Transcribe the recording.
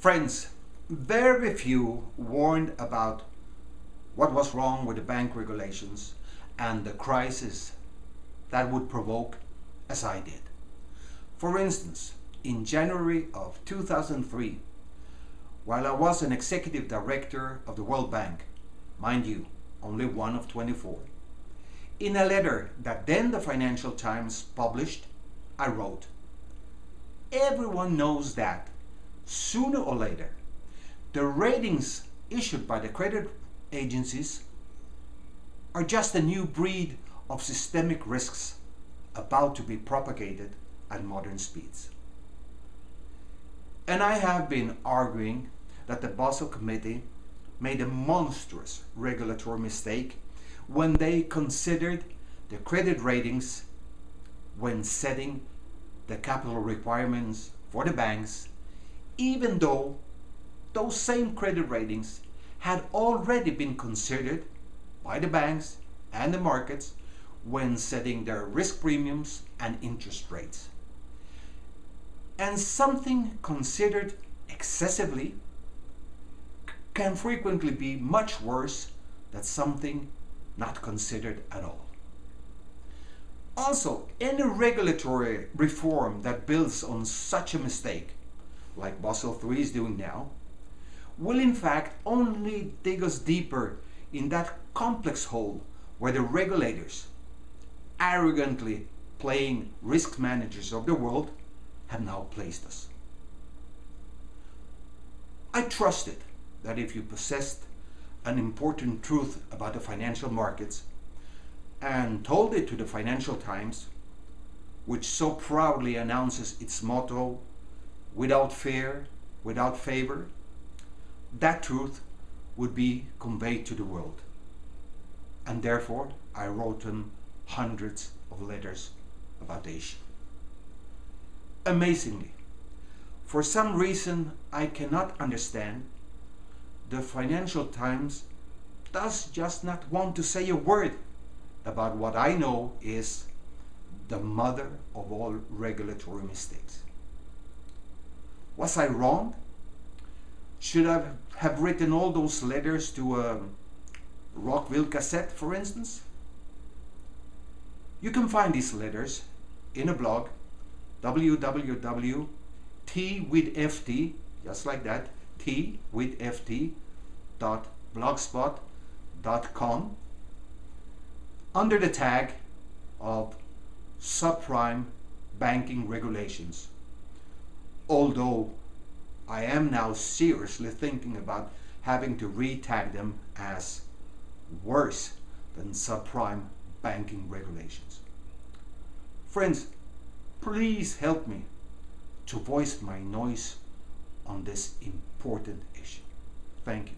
Friends, very few warned about what was wrong with the bank regulations and the crisis that would provoke, as I did. For instance, in January of 2003, while I was an executive director of the World Bank, mind you, only one of 24, in a letter that then the Financial Times published, I wrote, "Everyone knows that, sooner or later, the ratings issued by the credit agencies are just a new breed of systemic risks about to be propagated at modern speeds." And I have been arguing that the Basel Committee made a monstrous regulatory mistake when they considered the credit ratings when setting the capital requirements for the banks, even though those same credit ratings had already been considered by the banks and the markets when setting their risk premiums and interest rates. And something considered excessively can frequently be much worse than something not considered at all. Also, any regulatory reform that builds on such a mistake, like Basel III is doing now, will in fact only dig us deeper in that complex hole where the regulators, arrogantly playing risk managers of the world, have now placed us. I trusted that if you possessed an important truth about the financial markets and told it to the Financial Times, which so proudly announces its motto, "Without fear, without favor," that truth would be conveyed to the world. And therefore, I wrote them hundreds of letters about the issue. Amazingly, for some reason I cannot understand, the Financial Times does just not want to say a word about what I know is the mother of all regulatory mistakes. Was I wrong? Should I have written all those letters to Rockville Gazette, for instance? You can find these letters in a blog, www.t-with-ft, just like that, t-with-ft.blogspot.com, under the tag of subprime banking regulations. Although I am now seriously thinking about having to re-tag them as worse than subprime banking regulations. Friends, please help me to voice my noise on this important issue. Thank you.